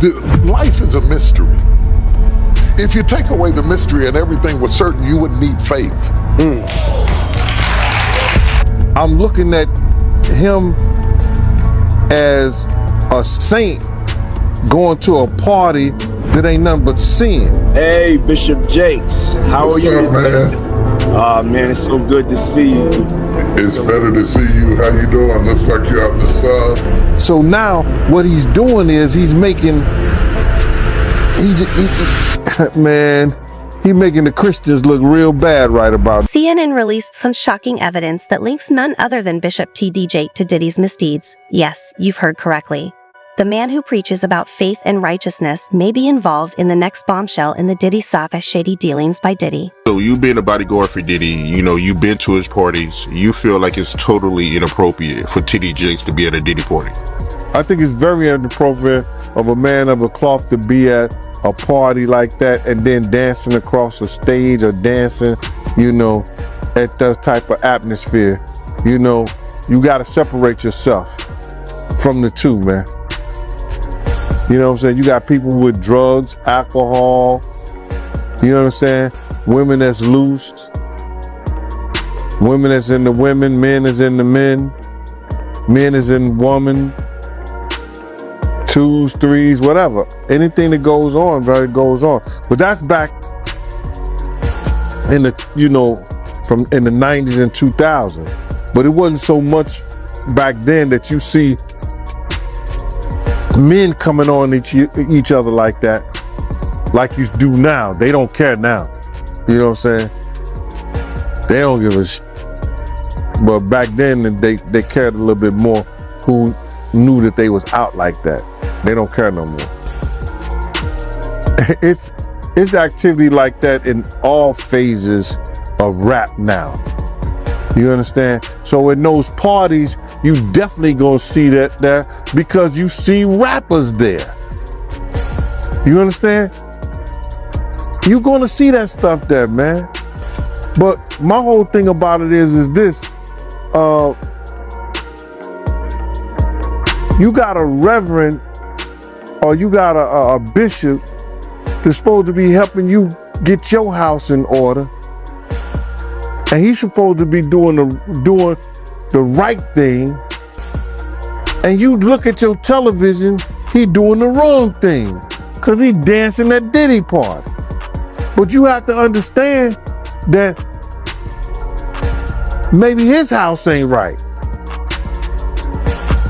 Life is a mystery. If you take away the mystery and everything was certain, you wouldn't need faith. I'm looking at him as a saint going to a party that ain't nothing but sin. Hey, Bishop Jakes, how are you? What's up, man? Man, it's so good to see you. It's better to see you. How you doing? Looks like you're out in the sun. So now what he's doing is he's making, he making the Christians look real bad right about it. CNN released some shocking evidence that links none other than Bishop T.D. Jake to Diddy's misdeeds. Yes, you've heard correctly. The man who preaches about faith and righteousness may be involved in the next bombshell in the Diddy saga shady dealings by Diddy. So you being a bodyguard for Diddy, you know, you've been to his parties, you feel like it's totally inappropriate for T.D. Jakes to be at a Diddy party? I think it's very inappropriate of a man of a cloth to be at a party like that and then dancing across the stage or dancing, you know, at that type of atmosphere. You know, you got to separate yourself from the two, man. You know what I'm saying? You got people with drugs, alcohol, you know what I'm saying? Women that's loosed, women that's in the women, men is in the men is in woman, twos, threes, whatever. Anything that goes on, bro, it goes on. But that's back in the, you know, from in the 90s and 2000. But it wasn't so much back then that you see men coming on each other like that, like you do now. They don't care now. You know what I'm saying? They don't give a But back then, they cared a little bit more who knew that they was out like that. They don't care no more. It's activity like that in all phases of rap now. You understand? So in those parties, you definitely gonna see that there because you see rappers there. You understand? You're gonna see that stuff there, man. But my whole thing about it is this. You got a reverend or you got a bishop that's supposed to be helping you get your house in order. And he's supposed to be doing the right thing, and you look at your television, he doing the wrong thing, cause he dancing at Diddy party. But you have to understand that maybe his house ain't right.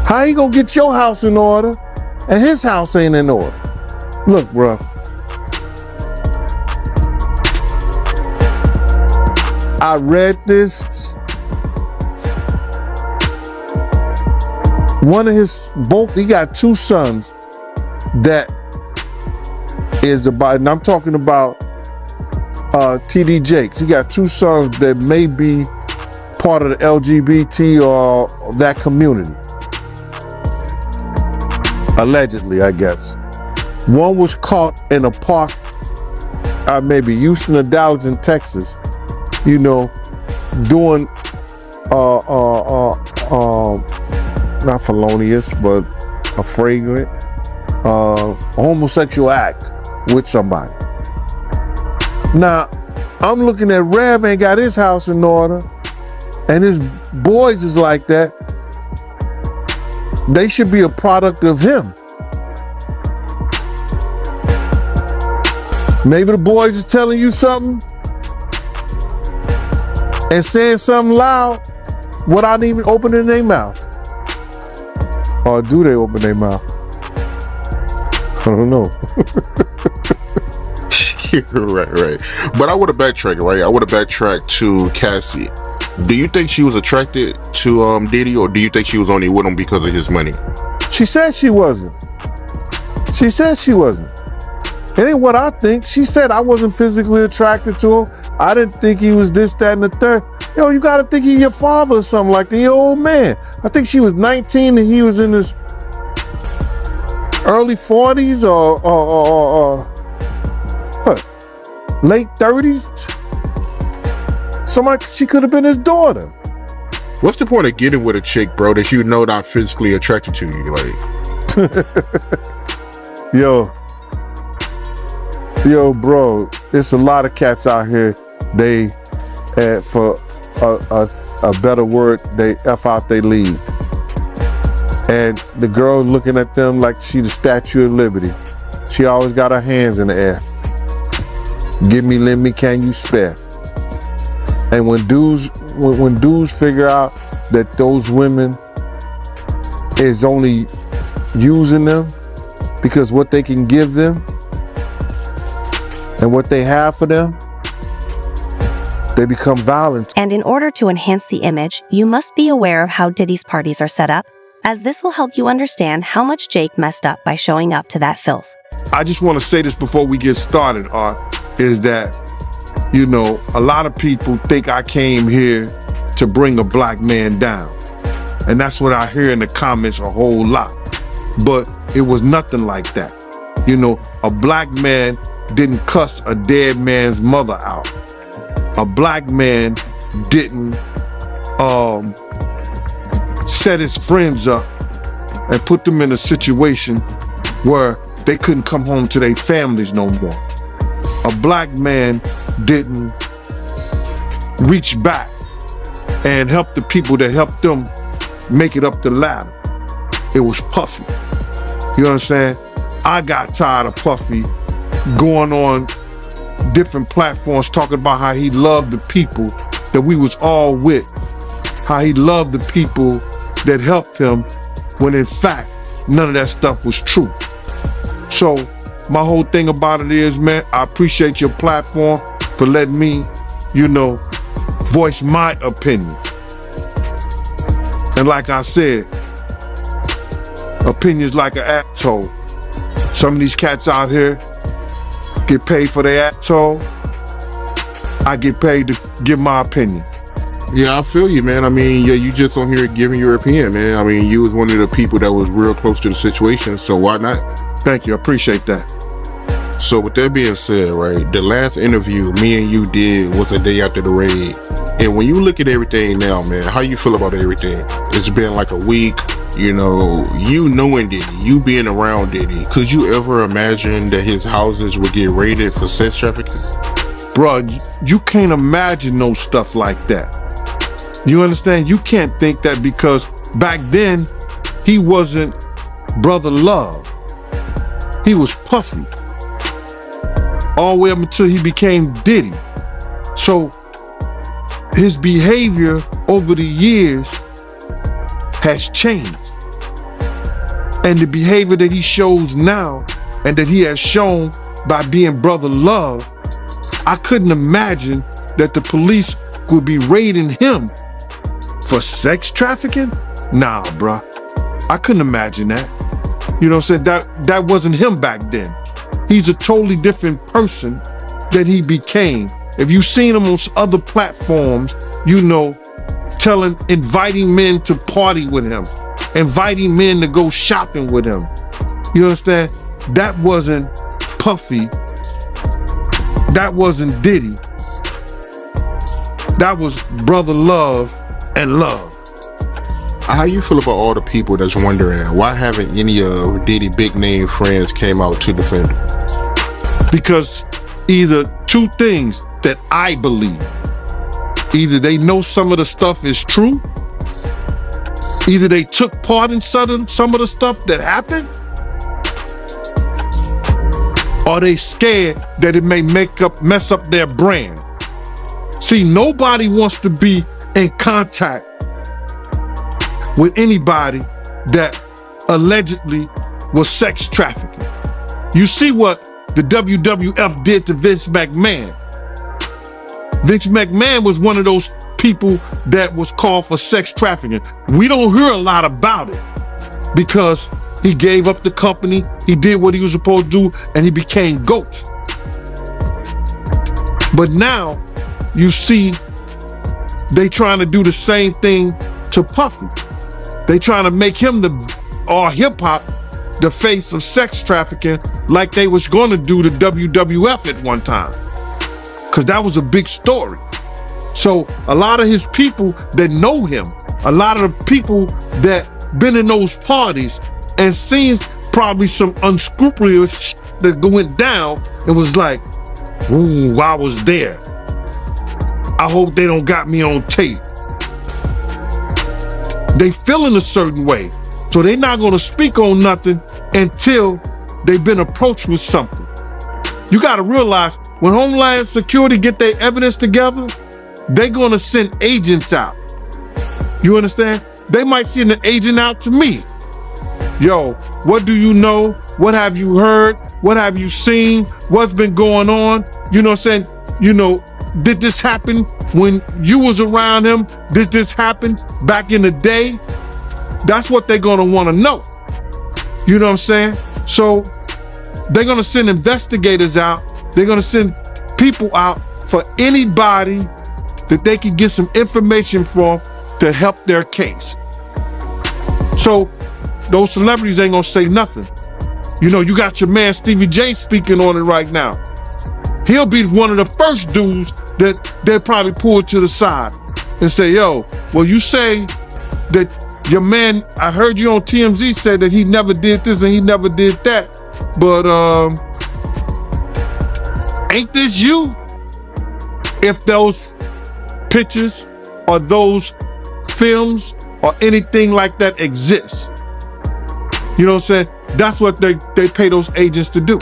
How he gonna get your house in order and his house ain't in order? Look, bro. I read this. He got two sons that is about, and I'm talking about T.D. Jakes. He got two sons that may be part of the LGBT or that community. Allegedly, I guess. One was caught in a park, maybe Houston or Dallas in Texas, you know, doing not felonious, but a fragrant homosexual act with somebody. Now, I'm looking at Rev ain't got his house in order, and his boys is like that. They should be a product of him. Maybe the boys is telling you something and saying something loud without even opening their mouth. Or do they open their mouth? I don't know. Right. But I would have backtracked, right? I would have backtracked to Cassie. Do you think she was attracted to Diddy, or do you think she was only with him because of his money? She said she wasn't. She said she wasn't. It ain't what I think. She said I wasn't physically attracted to him. I didn't think he was this, that, and the third. Yo, you gotta think he's your father or something like that. Your old man. I think she was 19 and he was in his early 40s or what? Late 30s? Somebody, she could have been his daughter. What's the point of getting with a chick, bro, that you know not physically attracted to you? Like, Yo, bro, it's a lot of cats out here. They, for a better word, they F out, they leave. And the girl looking at them like she the Statue of Liberty. She always got her hands in the air. Give me, lend me, can you spare? And when dudes figure out that those women is only using them because what they can give them and what they have for them, they become violent. And in order to enhance the image, you must be aware of how Diddy's parties are set up, as this will help you understand how much Jake messed up by showing up to that filth. I just want to say this before we get started, Art, is that, you know, a lot of people think I came here to bring a black man down. And that's what I hear in the comments a whole lot. But it was nothing like that. You know, a black man didn't cuss a dead man's mother out. A black man didn't set his friends up and put them in a situation where they couldn't come home to their families no more. A black man didn't reach back and help the people that helped them make it up the ladder. It was Puffy. You understand? I got tired of Puffy going on different platforms talking about how he loved the people that we was all with, how he loved the people that helped him, when in fact, none of that stuff was true. So my whole thing about it is, man, I appreciate your platform for letting me, you know, voice my opinion. And like I said, opinions like an asshole. Some of these cats out here get paid for their asshole. I get paid to give my opinion. Yeah, I feel you, man. I mean, yeah, you just on here giving your opinion, man. I mean, you was one of the people that was real close to the situation, so why not? Thank you, I appreciate that. So with that being said, right, the last interview me and you did was a day after the raid. And when you look at everything now, man, how you feel about everything? It's been like a week, you know, you knowing Diddy, you being around Diddy. Could you ever imagine that his houses would get raided for sex trafficking? Bro, you can't imagine no stuff like that. You understand? You can't think that, because back then, he wasn't Brother Love. He was Puffy. All the way up until he became Diddy. So his behavior over the years has changed. And the behavior that he shows now, and that he has shown by being Brother Love, I couldn't imagine that the police would be raiding him for sex trafficking? Nah, bruh. I couldn't imagine that. You know what I'm saying? That wasn't him back then. He's a totally different person that he became. If you've seen him on other platforms, you know, inviting men to party with him, inviting men to go shopping with him. You understand? That wasn't Puffy. That wasn't Diddy. That was Brother Love and Love. How you feel about all the people that's wondering why haven't any of Diddy big name friends came out to defend him? Because either two things that I believe. Either they know some of the stuff is true, either they took part in some of the stuff that happened, or they scared that it may mess up their brand. See, nobody wants to be in contact with anybody that allegedly was sex trafficking. You see what the WWF did to Vince McMahon. Vince McMahon was one of those people that was called for sex trafficking. We don't hear a lot about it because he gave up the company, he did what he was supposed to do, and he became Ghost. But now, you see, they trying to do the same thing to Puffy. They trying to make him or hip hop the face of sex trafficking, like they was going to do to WWF at one time, because that was a big story. So a lot of his people that know him, a lot of the people that been in those parties and seen probably some unscrupulous shit that went down and was like, ooh, I was there. I hope they don't got me on tape. They feeling a certain way. So they're not gonna speak on nothing until they've been approached with something. You gotta realize when Homeland Security get their evidence together, they're gonna send agents out. You understand? They might send an agent out to me. Yo, what do you know? What have you heard? What have you seen? What's been going on? You know what I'm saying? You know, did this happen when you was around him? Did this happen back in the day? That's what they're gonna wanna know. You know what I'm saying? So they're gonna send investigators out. They're gonna send people out for anybody that they can get some information from to help their case. So those celebrities ain't gonna say nothing. You know, you got your man Stevie J speaking on it right now. He'll be one of the first dudes that they'll probably pull to the side and say, yo, well, you say that your man, I heard you on TMZ say that he never did this and he never did that, but ain't this you? If those pictures or those films or anything like that exists, you know what I'm saying? That's what they pay those agents to do.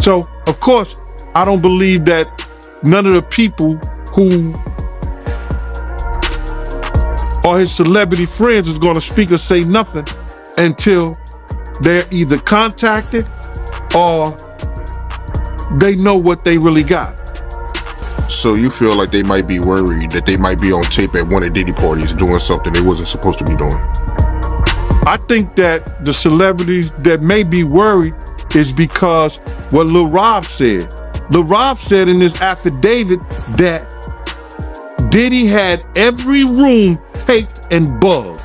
So, of course, I don't believe that none of the people who are his celebrity friends is going to speak or say nothing until they're either contacted or they know what they really got. So you feel like they might be worried that they might be on tape at one of Diddy parties doing something they wasn't supposed to be doing? I think that the celebrities that may be worried is because what Lil Rob said. Lil Rob said in his affidavit that Diddy had every room taped and bugged.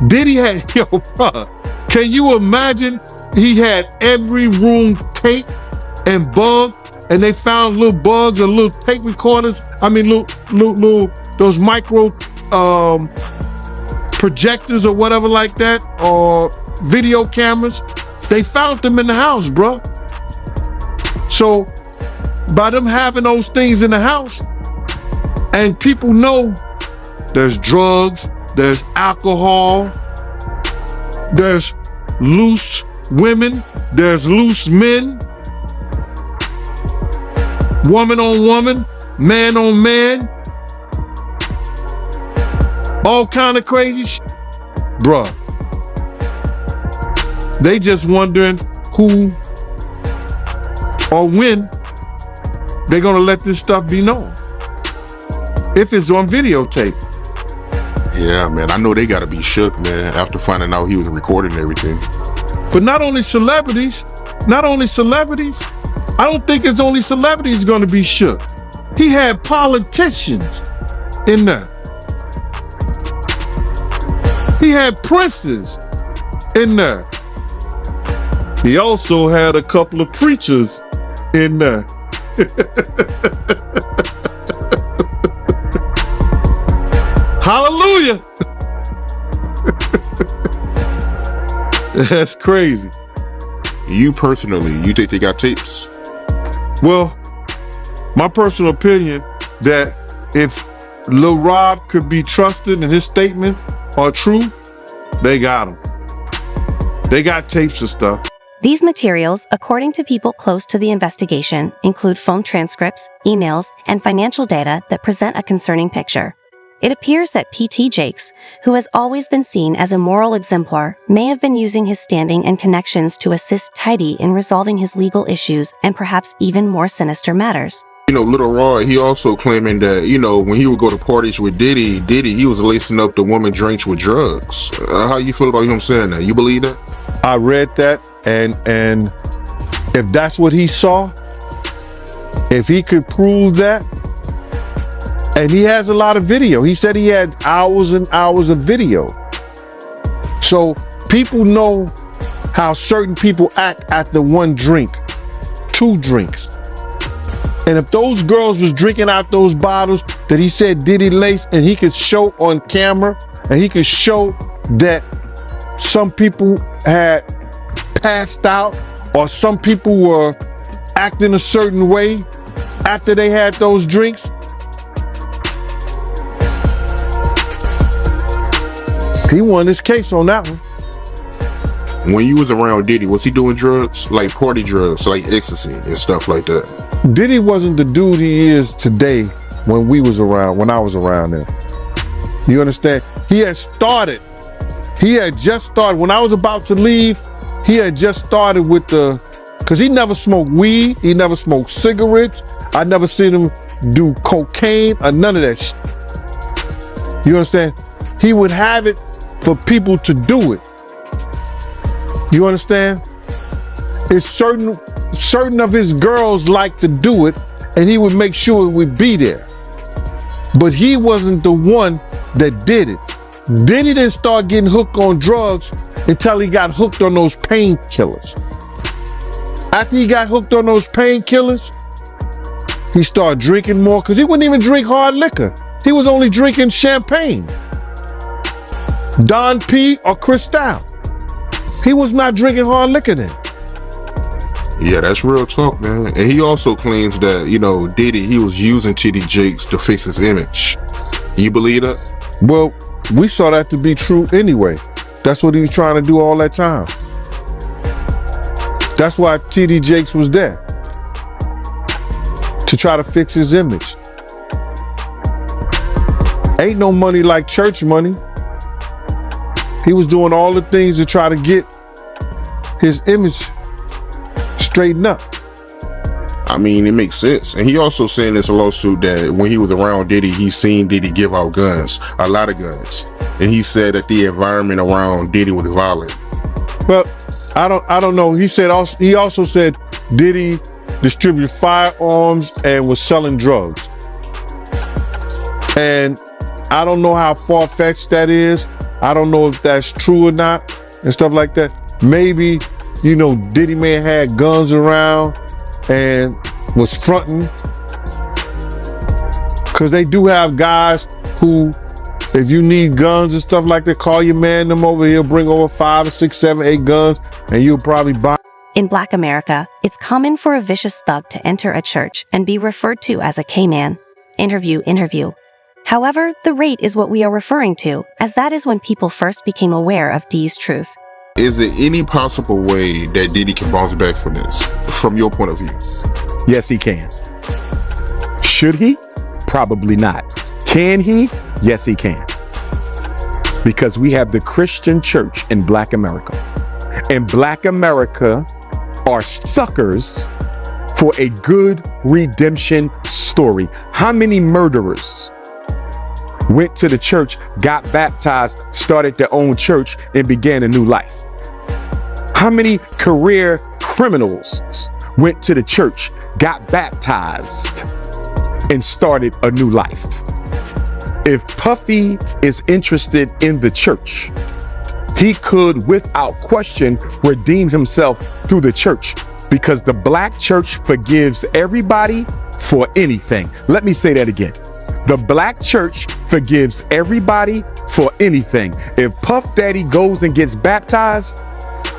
Diddy had, yo, bro, can you imagine he had every room taped and bugged, and they found little bugs and little tape recorders, little those micro projectors or whatever like that, or video cameras. They found them in the house, bro. So by them having those things in the house, and people know there's drugs, there's alcohol, there's loose women, there's loose men, woman on woman, man on man, all kind of crazy shit. Bruh, they just wondering who or when they're gonna let this stuff be known. If it's on videotape. Yeah, man, I know they gotta be shook, man, after finding out he was recording everything. But not only celebrities, I don't think it's only celebrities gonna be shook. He had politicians in there. He had princes in there. He also had a couple of preachers in there. Hallelujah. That's crazy. You personally, you think they got tapes? Well, my personal opinion that if Lil Rob could be trusted and his statements are true, they got him. They got tapes and stuff. These materials, according to people close to the investigation, include phone transcripts, emails, and financial data that present a concerning picture. It appears that P.T. Jakes, who has always been seen as a moral exemplar, may have been using his standing and connections to assist Diddy in resolving his legal issues and perhaps even more sinister matters. You know, Little Roy, he also claiming that, you know, when he would go to parties with Diddy, he was lacing up the woman drinks with drugs. How you feel about him saying that? You believe that? I read that, and if that's what he saw, if he could prove that, and he has a lot of video. He said he had hours and hours of video. So people know how certain people act after one drink, two drinks. And if those girls was drinking out those bottles that he said Diddy laced, and he could show on camera, and he could show that some people had passed out, or some people were acting a certain way after they had those drinks. He won his case on that one. When you was around Diddy, was he doing drugs, like party drugs, like ecstasy and stuff like that? Diddy wasn't the dude he is today when I was around him. You understand? He had just started, when I was about to leave, he had just started with because he never smoked weed, he never smoked cigarettes, I never seen him do cocaine or none of that shit. You understand? He would have it for people to do it. You understand? It's certain of his girls like to do it, and he would make sure it would be there. But he wasn't the one that did it. Diddy didn't start getting hooked on drugs until he got hooked on those painkillers. After he got hooked on those painkillers, he started drinking more, because he wouldn't even drink hard liquor. He was only drinking champagne, Don P or Cristal. He was not drinking hard liquor then. Yeah, that's real talk, man. And he also claims that, Diddy, he was using TD Jakes to fix his image. You believe that? Well, we saw that to be true anyway. That's what he was trying to do all that time. That's why TD Jakes was there, to try to fix his image. Ain't no money like church money. He was doing all the things to try to get his image straightened up. I mean, it makes sense. And he also said in this lawsuit that when he was around Diddy, he seen Diddy give out guns, a lot of guns. And he said that the environment around Diddy was violent. Well, I don't know. He also said Diddy distributed firearms and was selling drugs. And I don't know how far-fetched that is. I don't know if that's true or not and stuff like that. Maybe, Diddy man had guns around and was fronting. Because they do have guys who, if you need guns and stuff like that, call your man them over. He'll bring over 5 or 6, 7, 8 guns, and you'll probably buy. In Black America, it's common for a vicious thug to enter a church and be referred to as a K-man. Interview. However, the rate is what we are referring to, as that is when people first became aware of D's truth. Is there any possible way that Diddy can bounce back from this, from your point of view? Yes, he can. Should he? Probably not. Can he? Yes, he can. Because we have the Christian church in Black America. And Black America are suckers for a good redemption story. How many murderers went to the church, got baptized, started their own church, and began a new life? How many career criminals went to the church, got baptized, and started a new life? If Puffy is interested in the church, he could, without question, redeem himself through the church, because the Black church forgives everybody for anything. Let me say that again. The Black church forgives everybody for anything. If Puff Daddy goes and gets baptized,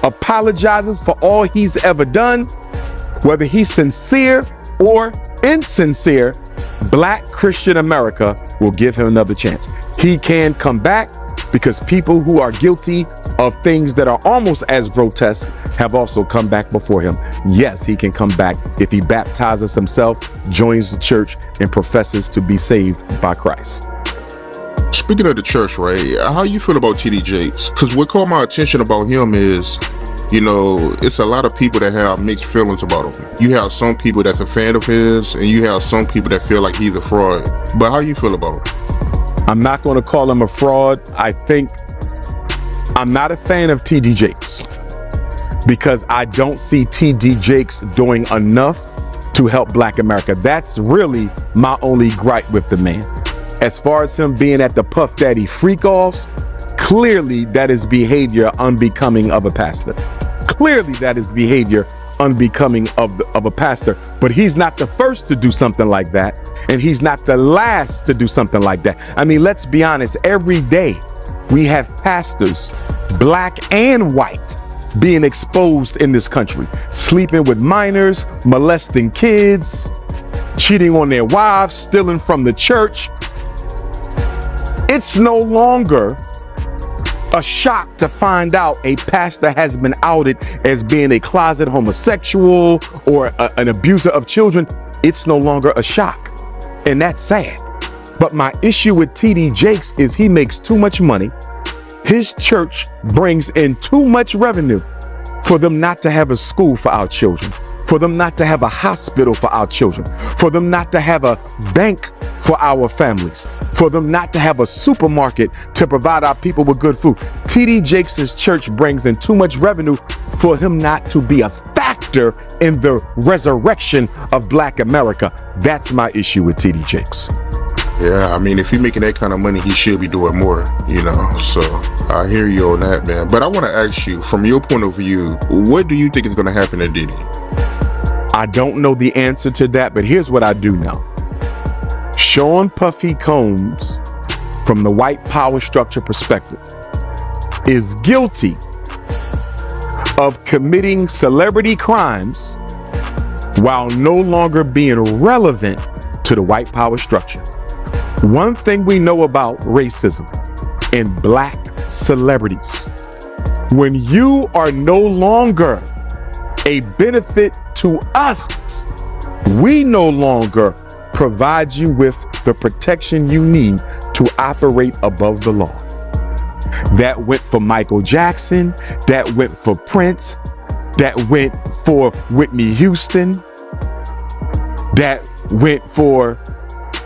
apologizes for all he's ever done, whether he's sincere or insincere, Black Christian America will give him another chance. He can come back, because people who are guilty of things that are almost as grotesque have also come back before him. Yes, he can come back if he baptizes himself, joins the church, and professes to be saved by Christ. Speaking of the church, right, how you feel about TD Jakes? Because what caught my attention about him is, it's a lot of people that have mixed feelings about him. You have some people that's a fan of his, and you have some people that feel like he's a fraud. But how you feel about him? I'm not going to call him a fraud. I think I'm not a fan of TD Jakes, because I don't see TD Jakes doing enough to help Black America. That's really my only gripe with the man. As far as him being at the Puff Daddy freak-offs, clearly that is behavior unbecoming of a pastor. Clearly that is behavior unbecoming of a pastor. But he's not the first to do something like that, and he's not the last to do something like that. I mean, let's be honest, every day We have pastors, black and white, being exposed in this country, sleeping with minors, molesting kids, cheating on their wives, stealing from the church. It's no longer a shock to find out a pastor has been outed as being a closet homosexual or an abuser of children. It's no longer a shock, and that's sad. But my issue with TD Jakes is he makes too much money. His church brings in too much revenue for them not to have a school for our children, for them not to have a hospital for our children, for them not to have a bank for our families, for them not to have a supermarket to provide our people with good food. TD Jakes' church brings in too much revenue for him not to be a factor in the resurrection of Black America. That's my issue with TD Jakes. Yeah, I mean, if he's making that kind of money, he should be doing more, you know. So I hear you on that, man. But I want to ask you, from your point of view, what do you think is going to happen to Diddy? I don't know the answer to that, but here's what I do know. Sean Puffy Combs, from the white power structure perspective, is guilty of committing celebrity crimes while no longer being relevant to the white power structure. One thing we know about racism and black celebrities, when you are no longer a benefit to us, we no longer provide you with the protection you need to operate above the law. That went for Michael Jackson, that went for Prince, that went for Whitney Houston, that went for,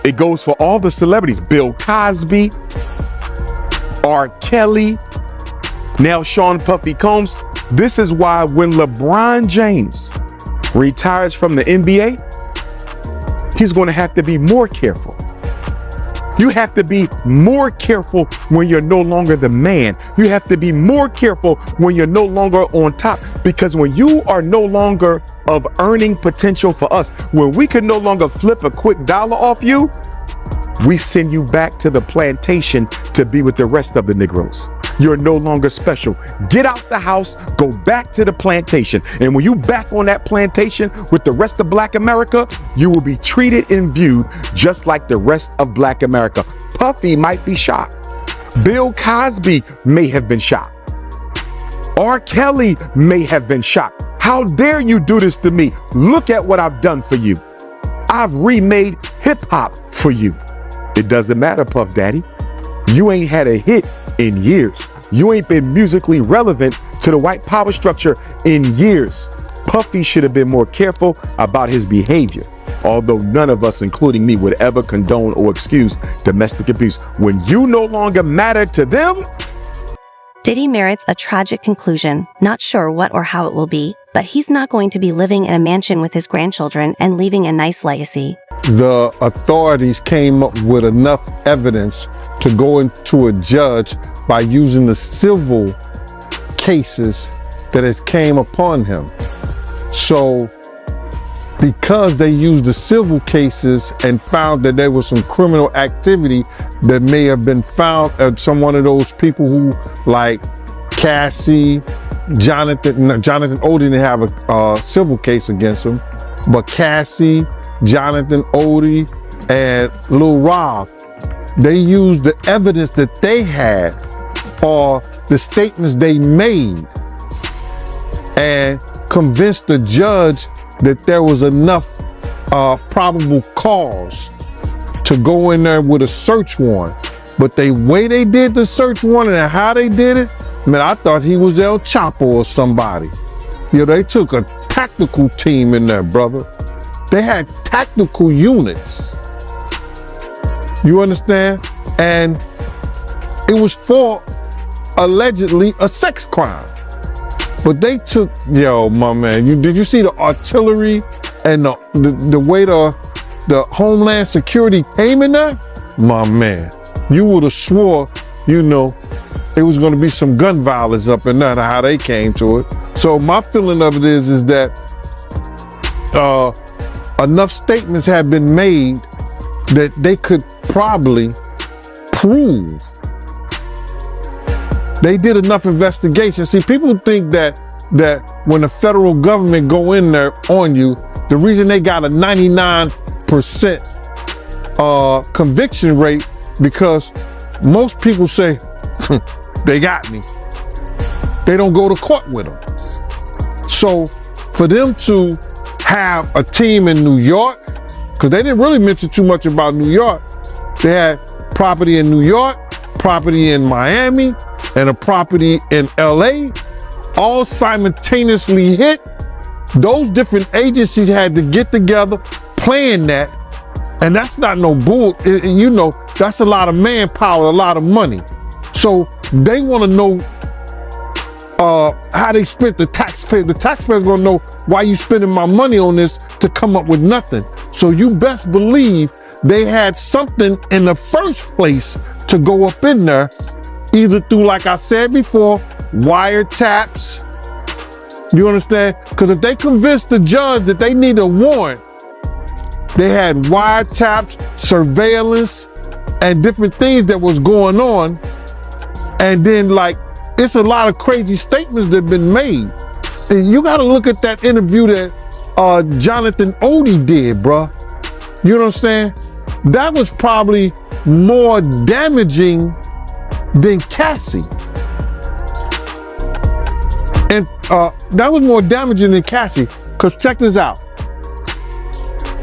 it goes for all the celebrities, Bill Cosby, R. Kelly, now Sean Puffy Combs. This is why when LeBron James retires from the NBA, he's going to have to be more careful. You have to be more careful when you're no longer the man. You have to be more careful when you're no longer on top, because when you are no longer of earning potential for us, when we can no longer flip a quick dollar off you, we send you back to the plantation to be with the rest of the Negroes. You're no longer special. Get out the house, go back to the plantation. And when you back on that plantation with the rest of Black America, you will be treated and viewed just like the rest of Black America. Puffy might be shot. Bill Cosby may have been shot. R. Kelly may have been shot. How dare you do this to me? Look at what I've done for you. I've remade hip hop for you. It doesn't matter, Puff Daddy. You ain't had a hit in years. You ain't been musically relevant to the white power structure in years. Puffy should have been more careful about his behavior, although none of us, including me, would ever condone or excuse domestic abuse. When you no longer matter to them, Diddy merits a tragic conclusion. Not sure what or how it will be, but he's not going to be living in a mansion with his grandchildren and leaving a nice legacy. The authorities came up with enough evidence to go into a judge by using the civil cases that has came upon him. So because they used the civil cases and found that there was some criminal activity that may have been found at some one of those people who, like Cassie, Jonathan Odie didn't have a civil case against him, but Cassie, Jonathan Odie, and Lil Rob, they used the evidence that they had or the statements they made and convinced the judge that there was enough probable cause to go in there with a search warrant. But the way they did the search warrant and how they did it, man, I thought he was El Chapo or somebody. You know, they took a tactical team in there, brother. They had tactical units. You understand? And it was for allegedly a sex crime. But they took, yo, my man, did you see the artillery and the way the Homeland Security came in there? My man, you would have swore, you know, it was going to be some gun violence up in there, how they came to it. So my feeling of it is that enough statements have been made that they could probably prove They did enough investigation. See, people think that when the federal government go in there on you, the reason they got a 99% conviction rate because most people say they got me. They don't go to court with them. So for them to have a team in New York, because they didn't really mention too much about New York. They had property in New York, property in Miami, and a property in LA, all simultaneously hit. Those different agencies had to get together, plan that, and that's not no bull. You know, that's a lot of manpower, a lot of money. So they want to know how they spent the taxpayers. The taxpayers gonna know why you spending my money on this to come up with nothing. So you best believe they had something in the first place to go up in there, either through, like I said before, wiretaps. You understand? Because if they convinced the judge that they need a warrant, they had wiretaps, surveillance, and different things that was going on. And then, like, it's a lot of crazy statements that have been made. And you got to look at that interview that Jonathan Odie did, bruh. You know what I'm saying? That was probably more damaging than Cassie. And that was more damaging than Cassie, because check this out.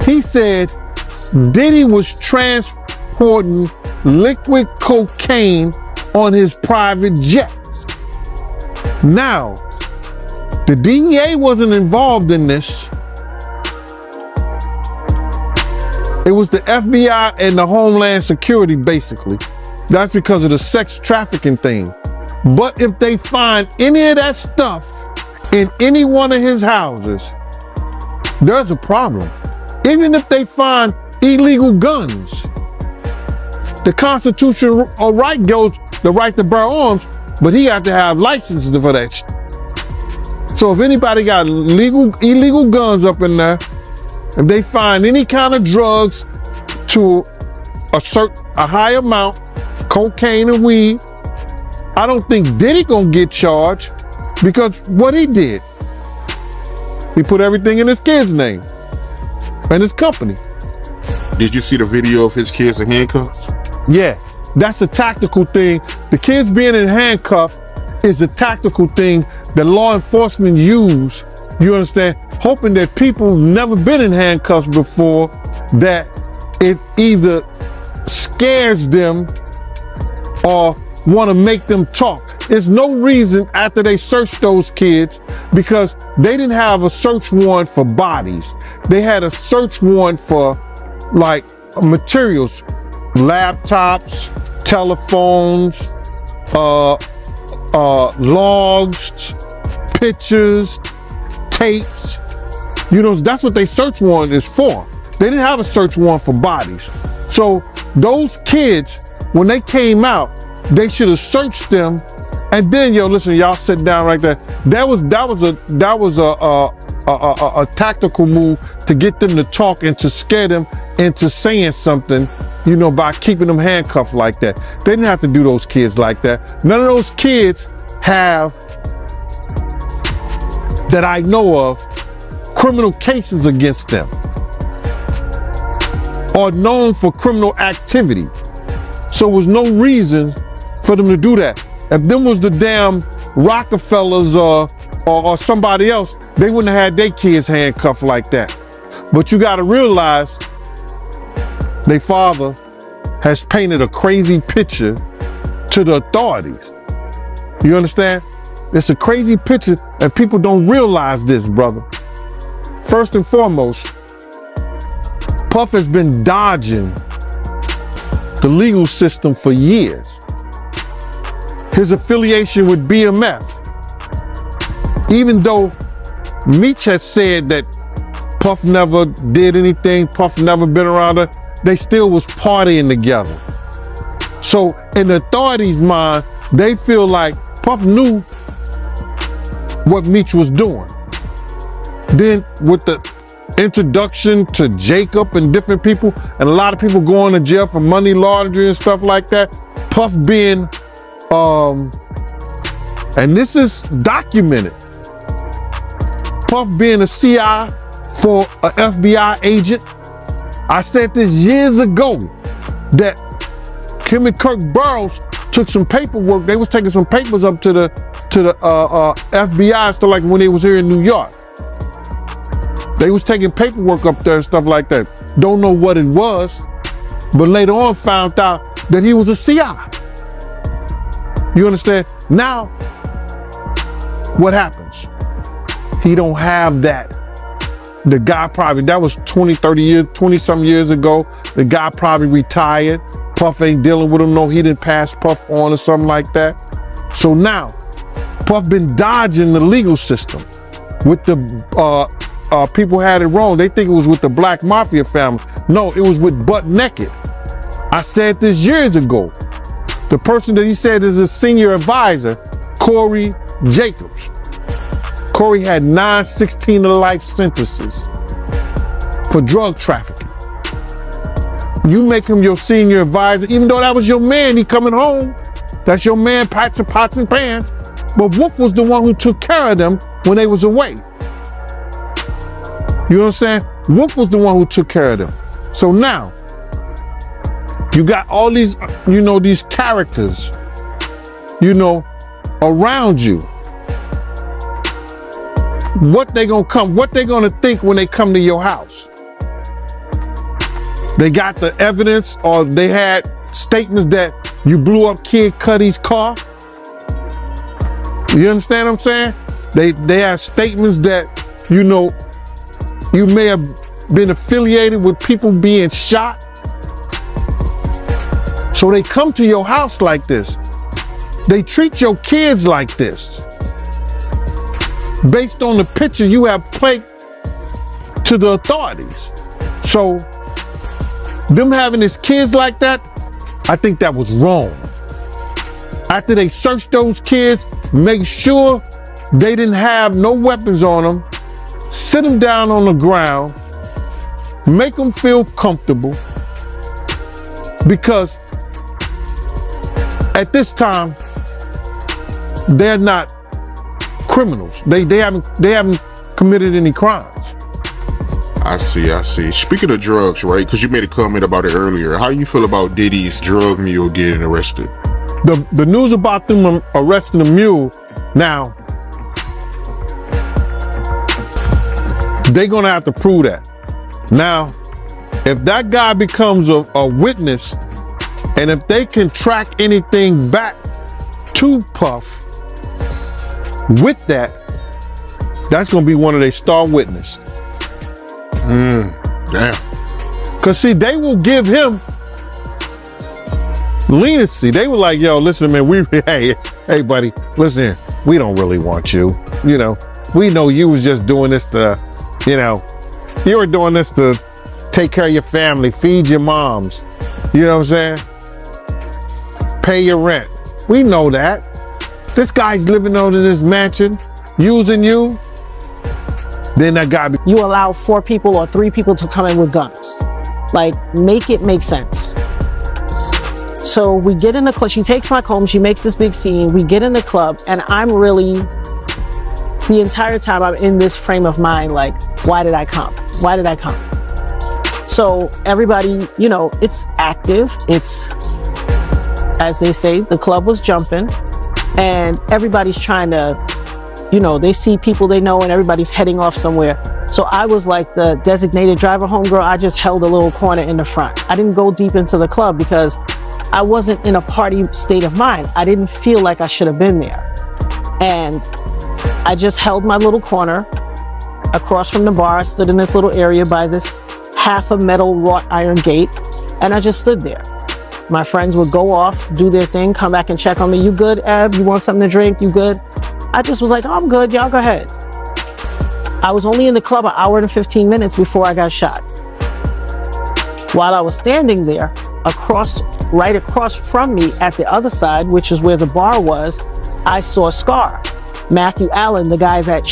He said Diddy was transporting liquid cocaine on his private jet. Now, the DEA wasn't involved in this. It was the FBI and the Homeland Security, basically. That's because of the sex trafficking thing. But if they find any of that stuff in any one of his houses, there's a problem. Even if they find illegal guns, the constitutional right goes the right to bear arms, but he got to have licenses for that shit. So if anybody got illegal guns up in there, if they find any kind of drugs to a high amount, cocaine and weed, I don't think Diddy gonna get charged, because what he did, he put everything in his kid's name and his company. Did you see the video of his kids in handcuffs? Yeah, that's a tactical thing. The kids being in handcuffs is a tactical thing that law enforcement use, you understand, hoping that people who've never been in handcuffs before, that it either scares them or want to make them talk. There's no reason after they searched those kids, because they didn't have a search warrant for bodies. They had a search warrant for like materials, laptops, telephones, logs, pictures, tapes. You know, that's what they search warrant is for. They didn't have a search warrant for bodies. So those kids, when they came out, they should have searched them. And then, yo, listen, y'all sit down right there. That was a tactical move to get them to talk and to scare them into saying something, you know, by keeping them handcuffed like that. They didn't have to do those kids like that. None of those kids have, that I know of, criminal cases against them or known for criminal activity. So there was no reason for them to do that. If them was the damn Rockefellers or somebody else, they wouldn't have had their kids handcuffed like that. But you gotta realize their father has painted a crazy picture to the authorities. You understand? It's a crazy picture and people don't realize this, brother. First and foremost, Puff has been dodging the legal system for years. His affiliation with BMF, even though Meech has said that Puff never did anything, Puff never been around her, they still was partying together. So in the authorities' mind, they feel like Puff knew what Meech was doing. Then with the introduction to Jacob and different people, and a lot of people going to jail for money laundering and stuff like that, Puff being And this is documented. Puff being a CI for an FBI agent. I said this years ago that him and Kirk Burroughs took some paperwork. They was taking some papers up to the FBI, so like when they was here in New York. They was taking paperwork up there and stuff like that. Don't know what it was, but later on found out that he was a CI. You understand? Now, what happens? He don't have that. The guy probably, that was 20, 30 years, 20 some years ago. The guy probably retired. Puff ain't dealing with him. No, he didn't pass Puff on or something like that. So now, Puff been dodging the legal system with the people had it wrong. They think it was with the Black Mafia family. No, it was with Butt Naked. I said this years ago. The person that he said is his senior advisor, Corey Jacobs. Corey had 9 16-to-life sentences for drug trafficking. You make him your senior advisor, even though that was your man, he coming home. That's your man, pots and pans. But Wolf was the one who took care of them when they was away. You know what I'm saying? Wolf was the one who took care of them. So now, you got all these, these characters, around you. What they gonna think when they come to your house? They got the evidence, or they had statements that you blew up Kid Cudi's car. You understand what I'm saying? They have statements that, you may have been affiliated with people being shot. So they come to your house like this. They treat your kids like this. Based on the picture you have played to the authorities. So them having his kids like that, I think that was wrong. After they searched those kids, make sure they didn't have no weapons on them, sit them down on the ground, make them feel comfortable, because at this time, they're not criminals. They haven't committed any crimes. I see. Speaking of drugs, right? Because you made a comment about it earlier. How you feel about Diddy's drug mule getting arrested? The news about them arresting the mule, now, they're gonna have to prove that. Now, if that guy becomes a witness, and if they can track anything back to Puff with that, that's gonna be one of their star witnesses. Damn. Cause see, they will give him leniency. They were like, yo, listen, man, hey buddy, listen here, we don't really want you. We know you was just doing this to, you were doing this to take care of your family, feed your moms. You know what I'm saying? Pay your rent. We know that. This guy's living on in this mansion, using you. Then that guy. You allow 4 people or 3 people to come in with guns. Like, make it make sense. So we get in the club. She takes Mike home. She makes this big scene. We get in the club, and I'm really, the entire time I'm in this frame of mind, like, why did I come? Why did I come? So everybody, it's active. It's, as they say, the club was jumping, and everybody's trying to, they see people they know, and everybody's heading off somewhere. So I was like the designated driver homegirl. I just held a little corner in the front. I didn't go deep into the club because I wasn't in a party state of mind. I didn't feel like I should have been there. And I just held my little corner across from the bar. I stood in this little area by this half a metal wrought iron gate, and I just stood there. My friends would go off, do their thing, come back and check on me. You good, Eb? You want something to drink? You good? I just was like, oh, I'm good. Y'all go ahead. I was only in the club an hour and 15 minutes before I got shot. While I was standing there, right across from me at the other side, which is where the bar was, I saw Scar. Matthew Allen, the guy that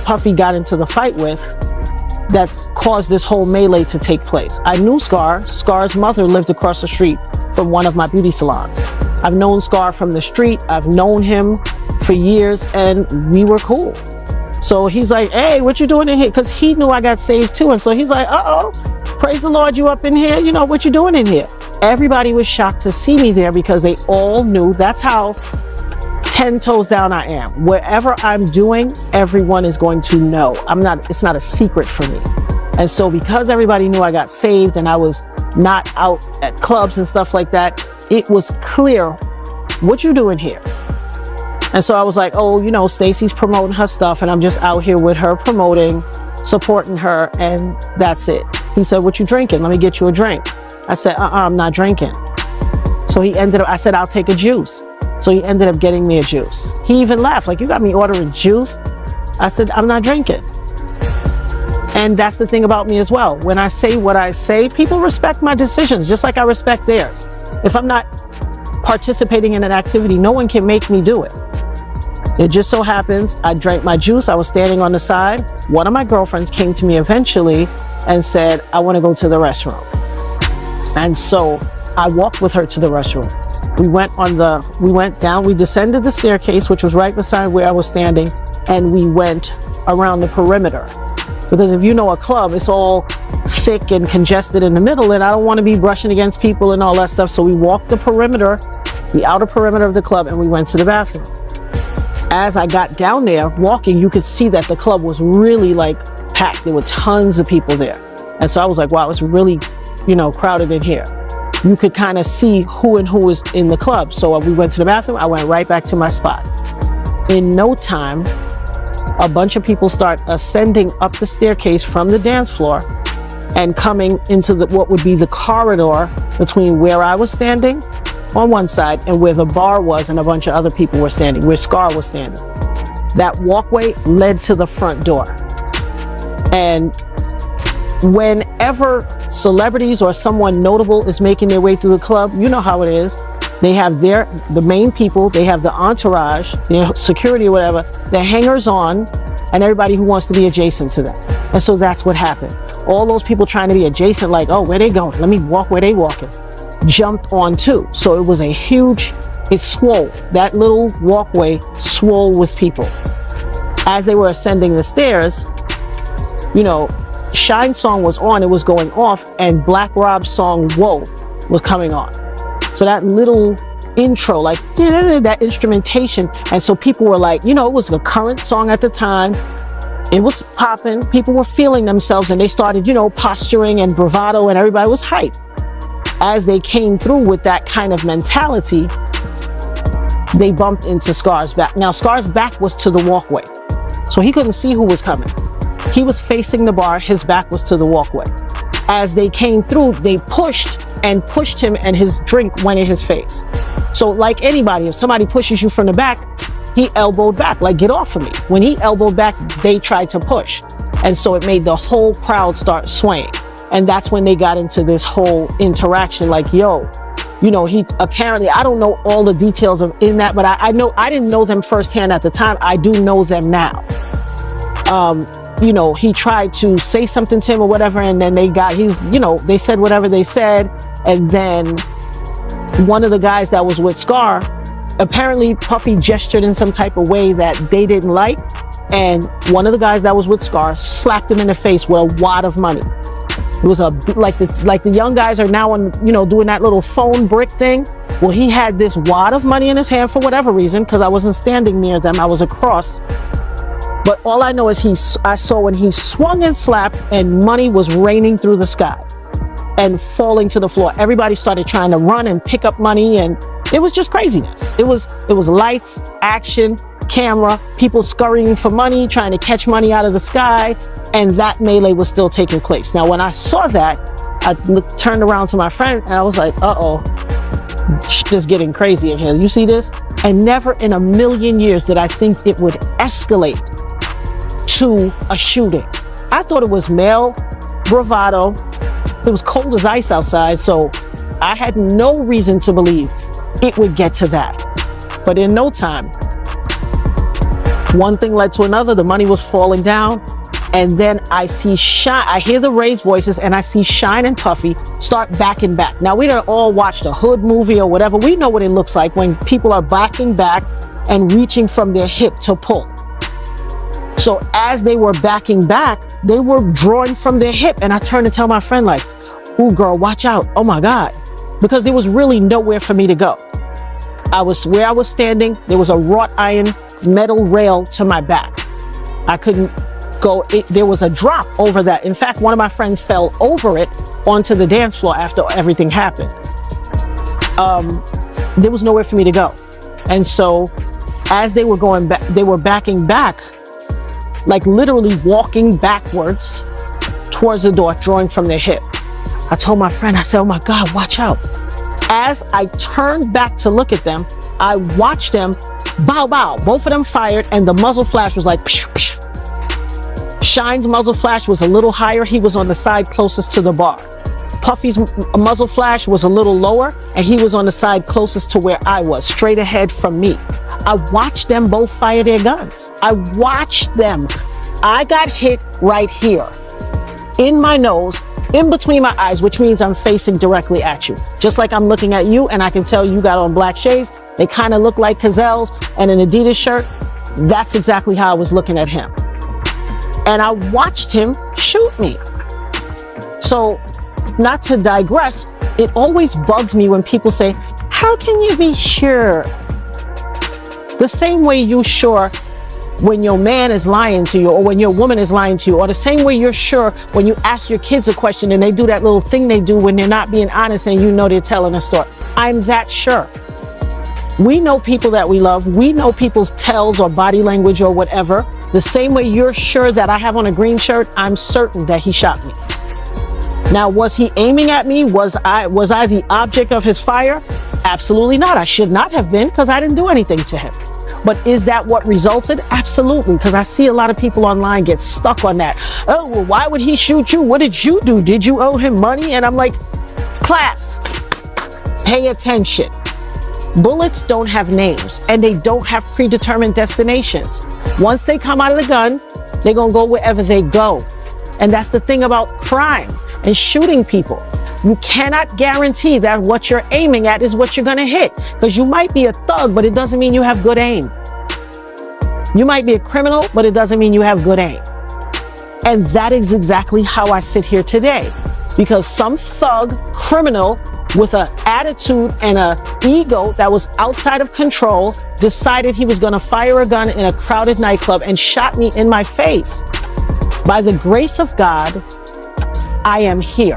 Puffy got into the fight with, that caused this whole melee to take place. I knew Scar. Scar's mother lived across the street from one of my beauty salons. I've known Scar from the street. I've known him for years, and we were cool. So he's like, hey, what you doing in here? Because he knew I got saved too. And so he's like, uh-oh, praise the Lord, you up in here? You know, what you doing in here? Everybody was shocked to see me there because they all knew. That's how 10 toes down I am. Wherever I'm doing, everyone is going to know. It's not a secret for me. And so because everybody knew I got saved and I was not out at clubs and stuff like that, it was clear, what you doing here? And so I was like, oh, you know, Stacy's promoting her stuff and I'm just out here with her promoting, supporting her, and that's it. He said, what you drinking? Let me get you a drink. I said, I'm not drinking. So I said, I'll take a juice. So he ended up getting me a juice. He even laughed, like, you got me ordering juice? I said, I'm not drinking. And that's the thing about me as well. When I say what I say, people respect my decisions, just like I respect theirs. If I'm not participating in an activity, no one can make me do it. It just so happens I drank my juice. I was standing on the side. One of my girlfriends came to me eventually and said, I want to go to the restroom. And so I walked with her to the restroom. We went down, we descended the staircase, which was right beside where I was standing, and we went around the perimeter. Because if you know a club, it's all thick and congested in the middle, and I don't want to be brushing against people and all that stuff. So we walked the perimeter, the outer perimeter of the club, and we went to the bathroom. As I got down there walking, you could see that the club was really like packed. There were tons of people there. And so I was like, wow, it's really, you know, crowded in here. You could kind of see who and who was in the club. So we went to the bathroom. I went right back to my spot. In no time, a bunch of people start ascending up the staircase from the dance floor and coming into what would be the corridor between where I was standing on one side and where the bar was and a bunch of other people were standing, where Scar was standing. That walkway led to the front door. And whenever celebrities or someone notable is making their way through the club, you know how it is. They have the main people, they have the entourage, the security or whatever, the hangers on, and everybody who wants to be adjacent to them. And so that's what happened. All those people trying to be adjacent, like, oh, where they going? Let me walk where they walking. Jumped on too. So it was it swole. That little walkway swole with people. As they were ascending the stairs, you know, Shine song was on, it was going off, and Black Rob's song, Whoa, was coming on. So that little intro, like that instrumentation, and so people were like, you know, it was a current song at the time. It was popping, people were feeling themselves, and they started, you know, posturing and bravado, and everybody was hyped. As they came through with that kind of mentality, they bumped into Scar's back. Now, Scar's back was to the walkway, so he couldn't see who was coming. He was facing the bar, his back was to the walkway. As they came through, they pushed him, and his drink went in his face. So like anybody, if somebody pushes you from the back, he elbowed back, like, get off of me. When he elbowed back, they tried to push. And so it made the whole crowd start swaying. And that's when they got into this whole interaction, like, yo, you know, he apparently, I don't know all the details in that, but I know, I didn't know them firsthand at the time. I do know them now. You know, he tried to say something to him or whatever, and then they said whatever they said. And then one of the guys that was with Scar, apparently Puffy gestured in some type of way that they didn't like. And one of the guys that was with Scar slapped him in the face with a wad of money. It was like the young guys are now on, you know, doing that little phone brick thing. Well, he had this wad of money in his hand for whatever reason, because I wasn't standing near them, I was across. But all I know is I saw when he swung and slapped, and money was raining through the sky and falling to the floor. Everybody started trying to run and pick up money, and it was just craziness. It was lights, action, camera, people scurrying for money, trying to catch money out of the sky, and that melee was still taking place. Now, when I saw that, I turned around to my friend and I was like, uh-oh, just getting crazy in here. You see this? And never in a million years did I think it would escalate to a shooting. I thought it was male bravado. It was cold as ice outside, so I had no reason to believe it would get to that. But in no time, one thing led to another. The money was falling down, and then I see Shine. I hear the raised voices, and I see Shine and Puffy start backing back. Now, we don't all watch the Hood movie or whatever. We know what it looks like when people are backing back and reaching from their hip to pull. So as they were backing back, they were drawing from their hip. And I turned to tell my friend, like, ooh, girl, watch out. Oh my God. Because there was really nowhere for me to go. Where I was standing, there was a wrought iron metal rail to my back. I couldn't go. There was a drop over that. In fact, one of my friends fell over it onto the dance floor after everything happened. There was nowhere for me to go. And so as they were going back, they were backing back, like literally walking backwards towards the door, drawing from their hip. I told my friend, I said, oh my God, watch out. As I turned back to look at them, I watched them bow, bow. Both of them fired, and the muzzle flash was like, psh, psh. Shine's muzzle flash was a little higher. He was on the side closest to the bar. Puffy's muzzle flash was a little lower, and he was on the side closest to where I was, straight ahead from me. I watched them both fire their guns. I watched them. I got hit right here, in my nose, in between my eyes, which means I'm facing directly at you. Just like I'm looking at you, and I can tell you got on black shades. They kind of look like Cazelles and an Adidas shirt. That's exactly how I was looking at him. And I watched him shoot me. So, not to digress, it always bugs me when people say, how can you be sure? The same way you're sure when your man is lying to you, or when your woman is lying to you, or the same way you're sure when you ask your kids a question and they do that little thing they do when they're not being honest and you know they're telling a story. I'm that sure. We know people that we love. We know people's tells or body language or whatever. The same way you're sure that I have on a green shirt, I'm certain that he shot me. Now, was he aiming at me? Was I the object of his fire? Absolutely not. I should not have been, because I didn't do anything to him. But is that what resulted? Absolutely, because I see a lot of people online get stuck on that. Oh, well, why would he shoot you? What did you do? Did you owe him money? And I'm like, class, pay attention. Bullets don't have names, and they don't have predetermined destinations. Once they come out of the gun, they're going to go wherever they go. And that's the thing about crime and shooting people. You cannot guarantee that what you're aiming at is what you're going to hit, because you might be a thug, but it doesn't mean you have good aim. You might be a criminal, but it doesn't mean you have good aim. And that is exactly how I sit here today, because some thug criminal with an attitude and an ego that was outside of control decided he was going to fire a gun in a crowded nightclub and shot me in my face. By the grace of God, I am here.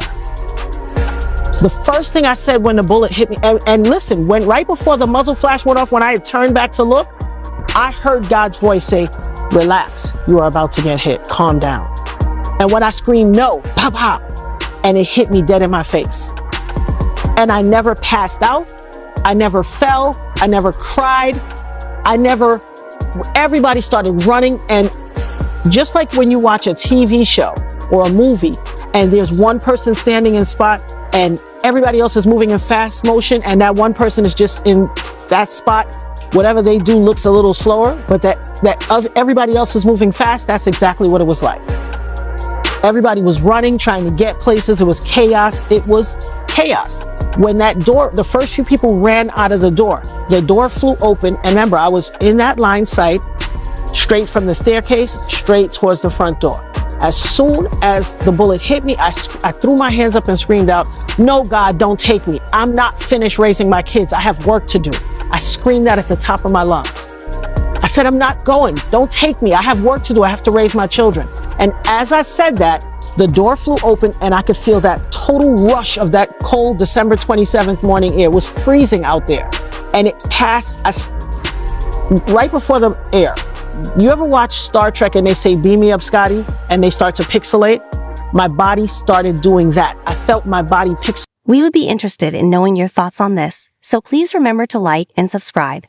The first thing I said when the bullet hit me, and listen, when right before the muzzle flash went off, when I had turned back to look, I heard God's voice say, relax, you are about to get hit, calm down. And when I screamed no, pop, pop, and it hit me dead in my face. And I never passed out, I never fell, I never cried, everybody started running. And just like when you watch a TV show or a movie, and there's one person standing in spot and everybody else is moving in fast motion, and that one person is just in that spot, whatever they do looks a little slower, but everybody else is moving fast. That's exactly what it was like. Everybody was running, trying to get places. It was chaos. It was chaos. When that door, the first few people ran out of the door flew open. And remember, I was in that line sight, straight from the staircase, straight towards the front door. As soon as the bullet hit me, I threw my hands up and screamed out, no, God, don't take me. I'm not finished raising my kids. I have work to do. I screamed that at the top of my lungs. I said, I'm not going. Don't take me. I have work to do. I have to raise my children. And as I said that, the door flew open and I could feel that total rush of that cold December 27th morning air. It was freezing out there. And it passed right before the air. You ever watch Star Trek and they say, beam me up, Scotty, and they start to pixelate? My body started doing that. I felt my body pixelate. We would be interested in knowing your thoughts on this, so please remember to like and subscribe.